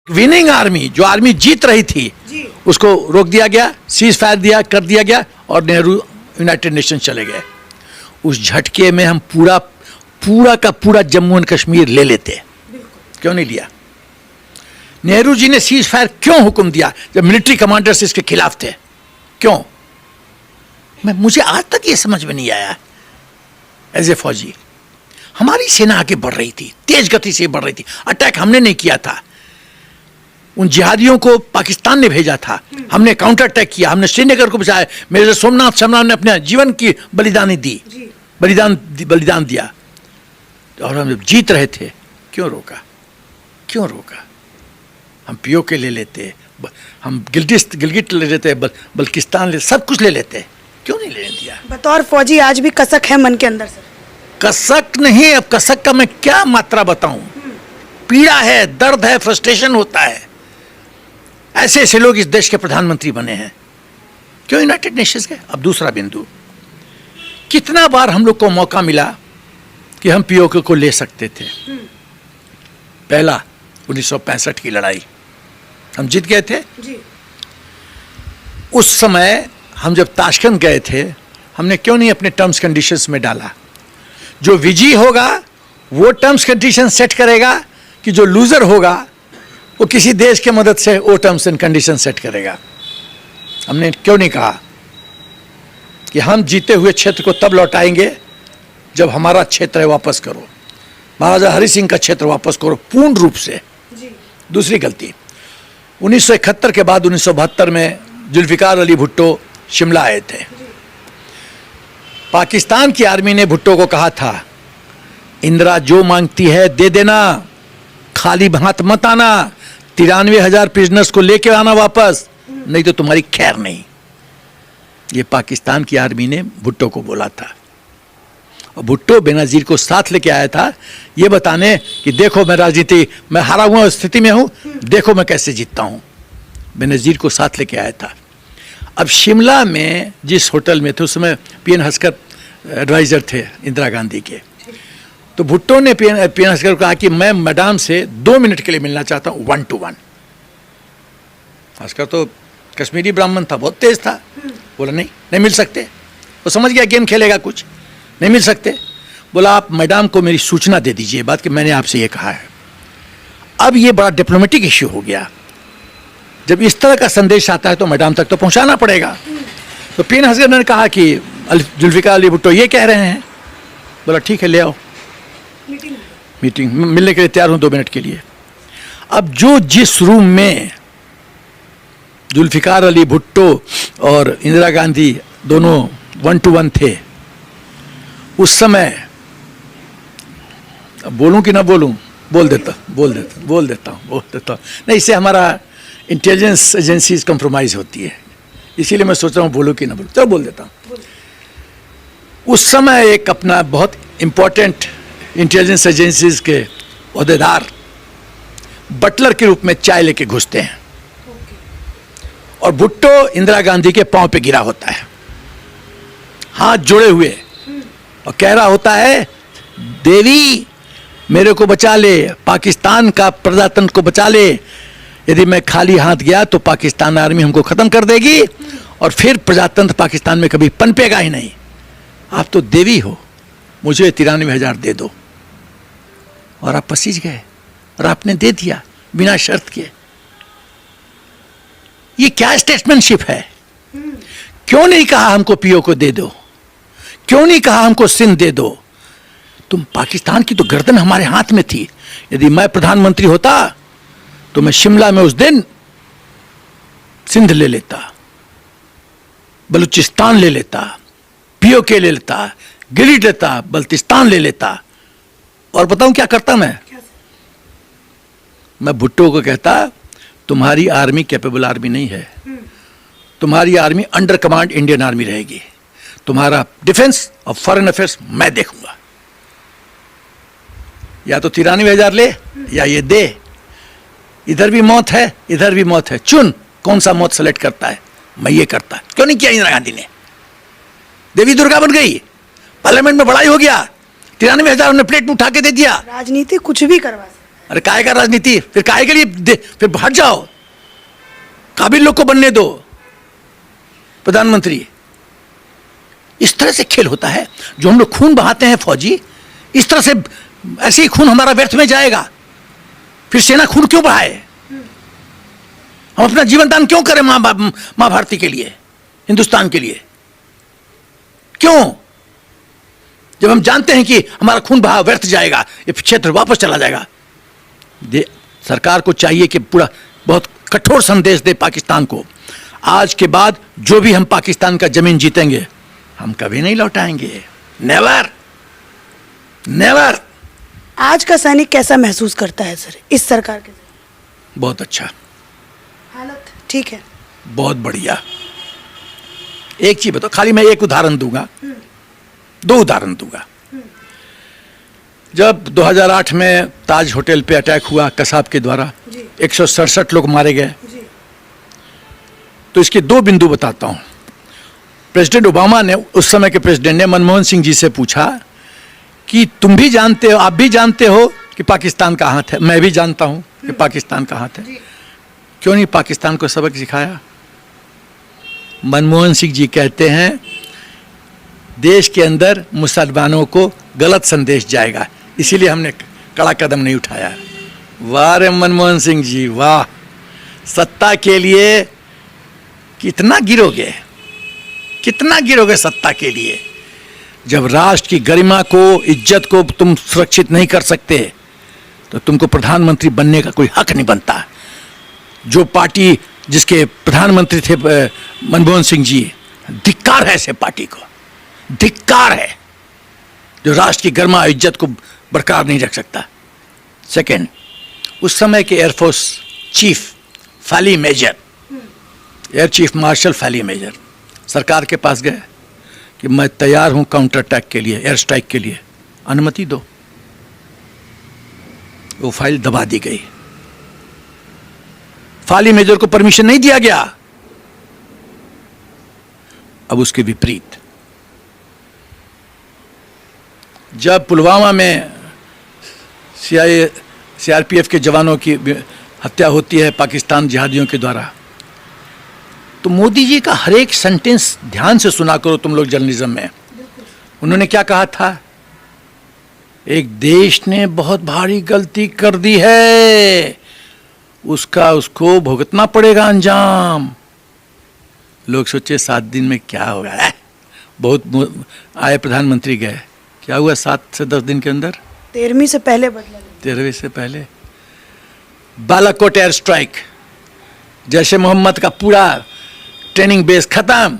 Winning army, जो army जीत रही थी, उसको रोक दिया गया, सीज फायर कर दिया गया और नेहरू यूनाइटेड नेशन चले गए। उस झटके में हम पूरा का पूरा जम्मू एंड कश्मीर ले लेते, क्यों नहीं लिया? नेहरू जी ने सीज फायर क्यों हुक्म दिया जब मिलिट्री कमांडर्स इसके खिलाफ थे? क्यों? मुझे आज तक ये समझ में नहीं आया। एज ए फौजी हमारी सेना आगे बढ़ रही थी, तेज गति से बढ़ रही थी। अटैक हमने नहीं किया था, उन जिहादियों को पाकिस्तान ने भेजा था, हमने काउंटर अटैक किया, हमने श्रीनगर को बचाया। मेजर सोमनाथ शर्मा ने अपने जीवन की बलिदान दिया और हम जब जीत रहे थे क्यों रोका? हम पीओके ले लेते, हम गिलगिट ले लेते, बल्किस्तान ले, सब कुछ ले लेते, क्यों नहीं लेने दिया? बतौर फौजी आज भी कसक है मन के अंदर सर? कसक नहीं, अब कसक का मैं क्या मात्रा बताऊं? पीड़ा है, दर्द है, फ्रस्ट्रेशन होता है। ऐसे ऐसे लोग इस देश के प्रधानमंत्री बने हैं, क्यों यूनाइटेड नेशंस के? अब दूसरा बिंदु, कितना बार हम लोग को मौका मिला कि हम पीओके को ले सकते थे। पहला 1965 की लड़ाई हम जीत गए थे जी। उस समय हम जब ताशकंद गए थे, हमने क्यों नहीं अपने टर्म्स कंडीशंस में डाला? जो विजयी होगा वो टर्म्स कंडीशन सेट करेगा कि जो लूजर होगा वो किसी देश के मदद से वो टर्म्स एंड कंडीशन सेट करेगा। हमने क्यों नहीं कहा कि हम जीते हुए क्षेत्र को तब लौटाएंगे जब हमारा क्षेत्र है वापस करो, महाराजा हरि सिंह का क्षेत्र वापस करो पूर्ण रूप से जी। दूसरी गलती, 1971 के बाद 1972 में जुल्फिकार अली भुट्टो शिमला आए थे। पाकिस्तान की आर्मी ने भुट्टो को कहा था, इंदिरा जो मांगती है दे देना, खाली हाथ मत आना, 93,000 प्रिजनर्स को लेके आना वापस, नहीं तो तुम्हारी खैर नहीं। ये पाकिस्तान की आर्मी ने भुट्टो को बोला था और भुट्टो बेनजीर को साथ लेके आया था ये बताने कि देखो मैं राजनीति मैं हारा हुआ स्थिति में हूं, देखो मैं कैसे जीतता हूं। बेनजीर को साथ लेके आया था। अब शिमला में जिस होटल में थे, उस समय पीएन हस्कर एडवाइजर थे इंदिरा गांधी के, तो भुट्टो ने पीएन हस्कर को कहा कि मैं मैडम से 2 मिनट के लिए मिलना चाहता हूं 1 to 1। हस्कर तो कश्मीरी ब्राह्मण था, बहुत तेज था, बोला नहीं मिल सकते। वो समझ गया गेम खेलेगा कुछ, नहीं मिल सकते। बोला आप मैडम को मेरी सूचना दे दीजिए बात कि मैंने आपसे ये कहा है। अब ये बड़ा डिप्लोमेटिक इश्यू हो गया। जब इस तरह का संदेश आता है तो मैडम तक तो पहुंचाना पड़ेगा। तो पीएन हस्कर ने कहा कि जुल्फिकार अली भुट्टो ये कह रहे हैं। बोला ठीक है ले आओ, मीटिंग मिलने के लिए तैयार हूं 2 मिनट के लिए। अब जो जिस रूम में जुल्फिकार अली भुट्टो और इंदिरा गांधी दोनों 1 to 1 थे, उस समय अब बोलूं कि ना बोलूं? बोल देता हूं। नहीं, इससे हमारा इंटेलिजेंस एजेंसीज कंप्रोमाइज होती है, इसीलिए मैं सोच रहा हूं बोलूं कि ना बोलूं। चलो बोल देता हूं। उस समय एक अपना बहुत इंपॉर्टेंट इंटेलिजेंस एजेंसीज के ओहदेदार बटलर के रूप में चाय लेके घुसते हैं और भुट्टो इंदिरा गांधी के पांव पे गिरा होता है, हाथ जोड़े हुए, और कह रहा होता है देवी मेरे को बचा ले, पाकिस्तान का प्रजातंत्र को बचा ले। यदि मैं खाली हाथ गया तो पाकिस्तान आर्मी हमको खत्म कर देगी और फिर प्रजातंत्र पाकिस्तान में कभी पनपेगा ही नहीं। आप तो देवी हो, मुझे 93,000 दे दो। और आप पसीज गए और आपने दे दिया बिना शर्त के। ये क्या स्टेटमेंटशिप है? क्यों नहीं कहा हमको पीओ को दे दो? क्यों नहीं कहा हमको सिंध दे दो? तुम पाकिस्तान की तो गर्दन हमारे हाथ में थी। यदि मैं प्रधानमंत्री होता तो मैं शिमला में उस दिन सिंध ले लेता, बलूचिस्तान ले लेता, पीओके ले लेता, गिलिड लेता, बल्तिस्तान ले लेता। और बताऊं क्या करता मैं भुट्टो को कहता तुम्हारी आर्मी कैपेबल आर्मी नहीं है, तुम्हारी army under command Indian army रहेगी, तुम्हारा डिफेंस और फॉरेन अफेयर्स मैं देखूंगा। या तो 93,000 ले या ये दे, इधर भी मौत है इधर भी मौत है, चुन कौन सा मौत सेलेक्ट करता है। मैं ये करता। क्यों नहीं किया इंदिरा गांधी ने? देवी दुर्गा बन गई, पार्लियामेंट में बड़ाई हो गया, 93,000 ने प्लेट में उठा के दे दिया। राजनीति कुछ भी करवा सकता है। अरे काहे का राजनीति, फिर काहे के लिए, फिर हट जाओ, काबिल लोग को बनने दो प्रधानमंत्री। इस तरह से खेल होता है। जो हम लोग खून बहाते हैं फौजी, इस तरह से ऐसे ही खून हमारा व्यर्थ में जाएगा। फिर सेना खून क्यों बहाए? हम अपना जीवन दान क्यों करें मां भारती के लिए, हिंदुस्तान के लिए? क्यों? जब हम जानते हैं कि हमारा खून बहा व्यर्थ जाएगा, ये क्षेत्र वापस चला जाएगा। सरकार को चाहिए कि पूरा बहुत कठोर संदेश दे पाकिस्तान को, आज के बाद जो भी हम पाकिस्तान का जमीन जीतेंगे हम कभी नहीं लौटाएंगे। Never never. आज का सैनिक कैसा महसूस करता है सर इस सरकार के? बहुत अच्छा, हालत ठीक है, बहुत बढ़िया। एक चीज बताओ, खाली मैं एक उदाहरण दूंगा, दो उदाहरण दूंगा। जब 2008 में ताज होटल पे अटैक हुआ कसाब के द्वारा, 167 लोग मारे गए, तो इसके दो बिंदु बताता हूं। प्रेसिडेंट ओबामा ने, उस समय के प्रेसिडेंट ने मनमोहन सिंह जी से पूछा कि तुम भी जानते हो, आप भी जानते हो कि पाकिस्तान का हाथ है, मैं भी जानता हूं कि पाकिस्तान का हाथ है, क्यों नहीं पाकिस्तान को सबक सिखाया? मनमोहन सिंह जी कहते हैं देश के अंदर मुसलमानों को गलत संदेश जाएगा, इसीलिए हमने कड़ा कदम नहीं उठाया। वाह रे मनमोहन सिंह जी वाह, सत्ता के लिए कितना गिरोगे, कितना गिरोगे सत्ता के लिए। जब राष्ट्र की गरिमा को, इज्जत को तुम सुरक्षित नहीं कर सकते तो तुमको प्रधानमंत्री बनने का कोई हक नहीं बनता। जो पार्टी जिसके प्रधानमंत्री थे मनमोहन सिंह जी, धिक्कार है ऐसे पार्टी को, धिक्कार है जो राष्ट्र की गरिमा इज्जत को बरकरार नहीं रख सकता। सेकंड, उस समय के एयरफोर्स चीफ फैली मेजर, एयर चीफ मार्शल फैली मेजर सरकार के पास गए कि मैं तैयार हूं काउंटर अटैक के लिए, एयर स्ट्राइक के लिए, अनुमति दो। वो फाइल दबा दी गई, फाली मेजर को परमिशन नहीं दिया गया। अब उसके विपरीत जब पुलवामा में सीआरपीएफ के जवानों की हत्या होती है पाकिस्तान जिहादियों के द्वारा, तो मोदी जी का हर एक सेंटेंस ध्यान से सुना करो तुम लोग जर्नलिज्म में। उन्होंने क्या कहा था? एक देश ने बहुत भारी गलती कर दी है, उसको भुगतना पड़ेगा अंजाम। लोग सोचे 7 दिन में क्या होगा, बहुत आए प्रधानमंत्री गए, क्या हुआ 7 से 10 दिन के अंदर? 13वीं से पहले बदला, 13वीं से पहले बालाकोट एयर स्ट्राइक, जैशे मोहम्मद का पूरा ट्रेनिंग बेस खत्म।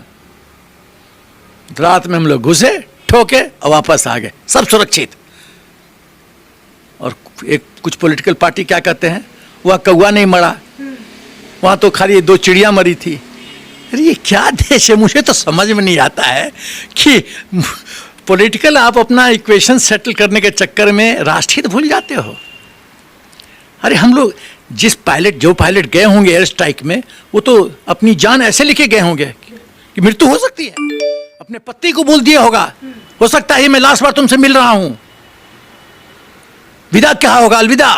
रात में हम लोग घुसे, ठोके और वापस आ गए, सब सुरक्षित। और एक कुछ पॉलिटिकल पार्टी क्या कहते हैं, वह कौवा नहीं मरा, वहां तो खाली 2 चिड़िया मरी थी। अरे ये क्या देश है? मुझे तो समझ में नहीं आता है कि पॉलिटिकल आप अपना इक्वेशन सेटल करने के चक्कर में राष्ट्रहित भूल जाते हो। अरे हम लोग जो पायलट गए होंगे एयर स्ट्राइक में, वो तो अपनी जान ऐसे लेके गए होंगे कि मृत्यु हो सकती है। अपने पति को बोल दिया होगा, हो सकता है मैं लास्ट बार तुमसे मिल रहा हूं, विदा क्या होगा, अलविदा,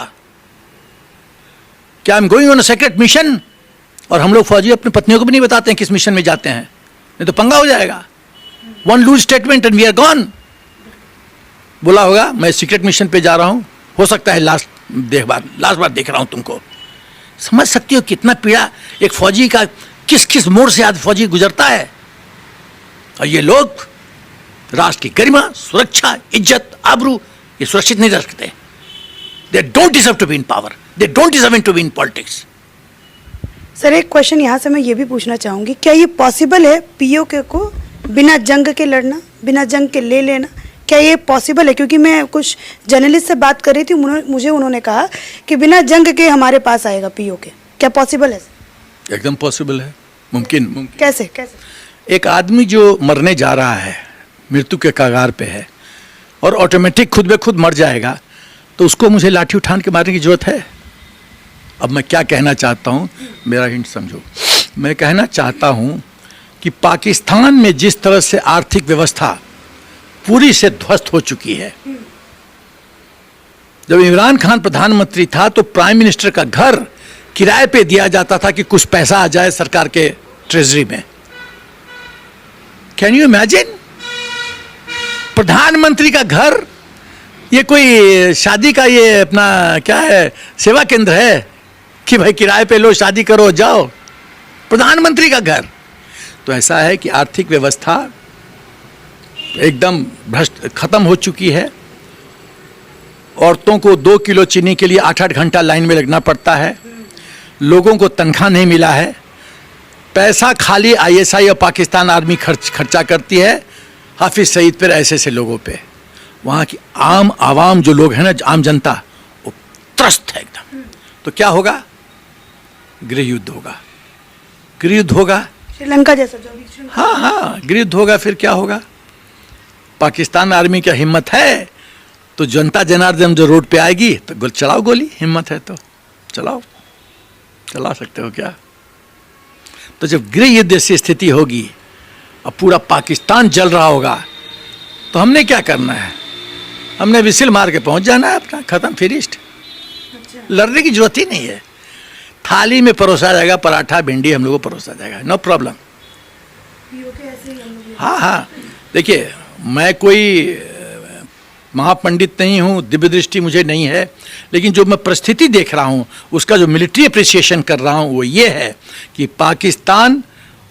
क्या I am going on a secret mission. और हम लोग फौजी अपनी पत्नियों को भी नहीं बताते हैं किस मिशन में जाते हैं, नहीं तो पंगा हो जाएगा। One loose statement and we are gone. बोला होगा मैं सीक्रेट मिशन पे जा रहा हूं, हो सकता है लास्ट बार देख रहा हूं तुमको। समझ सकती हो कितना पीड़ा एक फौजी का, किस किस मोड़ से आज फौजी गुजरता है। और ये लोग राष्ट्र की गरिमा, सुरक्षा, इज्जत, आबरू ये सुरक्षित नहीं रख सकते। They don't deserve to be in power, they don't deserve to be in politics. Sir एक क्वेश्चन यहाँ से मैं ये भी पूछना चाहूंगी, क्या ये पॉसिबल है पीओके को बिना जंग के लड़ना, बिना जंग के ले लेना? क्या ये पॉसिबल है? क्योंकि मैं कुछ जर्नलिस्ट से बात कर रही थी, उन्होंने कहा कि बिना जंग के हमारे पास आएगा पीओके। क्या पॉसिबल है? एकदम पॉसिबल है, मुमकिन। कैसे? एक आदमी जो मरने जा रहा है, मृत्यु के कगार पे है और ऑटोमेटिक खुद ब खुद मर जाएगा, तो उसको मुझे लाठी उठान के मारने की जरूरत है? अब मैं क्या कहना चाहता हूं, मेरा हिंट समझो। मैं कहना चाहता हूं कि पाकिस्तान में जिस तरह से आर्थिक व्यवस्था पूरी से ध्वस्त हो चुकी है, जब इमरान खान प्रधानमंत्री था तो प्राइम मिनिस्टर का घर किराए पे दिया जाता था कि कुछ पैसा आ जाए सरकार के ट्रेजरी में। Can you imagine? प्रधानमंत्री का घर, ये कोई शादी का ये अपना क्या है, सेवा केंद्र है कि भाई किराए पे लो, शादी करो, जाओ। प्रधानमंत्री का घर। तो ऐसा है कि आर्थिक व्यवस्था एकदम भ्रष्ट खत्म हो चुकी है। औरतों को 2 किलो चीनी के लिए 8-8 घंटा लाइन में लगना पड़ता है। लोगों को तनख्वाह नहीं मिला है। पैसा खाली आईएसआई और पाकिस्तान आर्मी खर्चा करती है हाफिज सईद पर, ऐसे लोगों पे। वहाँ की आम आवाम जो लोग हैं ना, आम जनता, वो त्रस्त है एकदम। तो क्या होगा? गृह युद्ध होगा। गृह युद्ध होगा, श्रीलंका जैसा जो अभी। हाँ, गृह युद्ध होगा। फिर क्या होगा? पाकिस्तान आर्मी की हिम्मत है तो जनता जनार्दन जो रोड पे आएगी तो चलाओ गोली, हिम्मत है तो चलाओ, चला सकते हो क्या? तो जब गृह युद्ध जैसी स्थिति होगी और पूरा पाकिस्तान जल रहा होगा तो हमने क्या करना है? हमने विसिल मार के पहुंच जाना है अपना, खत्म, फिनिश्ड। लड़ने की जरूरत ही नहीं है। थाली में परोसा जाएगा पराठा भिंडी, हम लोग को परोसा जाएगा, नो प्रॉब्लम। हाँ, देखिए मैं कोई महापंडित नहीं हूँ, दिव्य दृष्टि मुझे नहीं है, लेकिन जो मैं परिस्थिति देख रहा हूँ उसका जो मिलिट्री अप्रिसिएशन कर रहा हूँ वो ये है कि पाकिस्तान,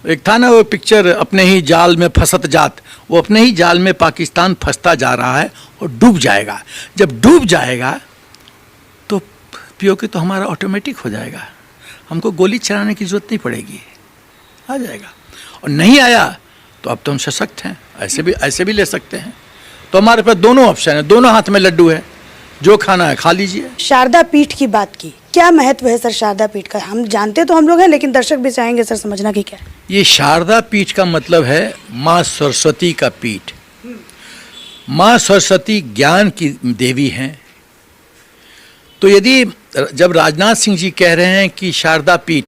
एक था ना वो पिक्चर, अपने ही जाल में फंसत जात, वो अपने ही जाल में पाकिस्तान फंसता जा रहा है और डूब जाएगा। जब डूब जाएगा तो पीओके तो हमारा ऑटोमेटिक हो जाएगा, हमको गोली चलाने की जरूरत नहीं पड़ेगी, आ जाएगा। और नहीं आया तो अब तो हम सशक्त हैं, ऐसे भी ले सकते हैं। तो हमारे पास दोनों ऑप्शन है, दोनों हाथ में लड्डू है, जो खाना है खा लीजिए। शारदा पीठ की बात की, क्या महत्व है सर शारदा पीठ का? हम जानते तो हम लोग हैं, लेकिन दर्शक भी चाहेंगे सर समझना कि क्या है ये शारदा पीठ का मतलब है माँ सरस्वती का पीठ। माँ सरस्वती ज्ञान की देवी हैं। तो यदि जब राजनाथ सिंह जी कह रहे हैं कि शारदा पीठ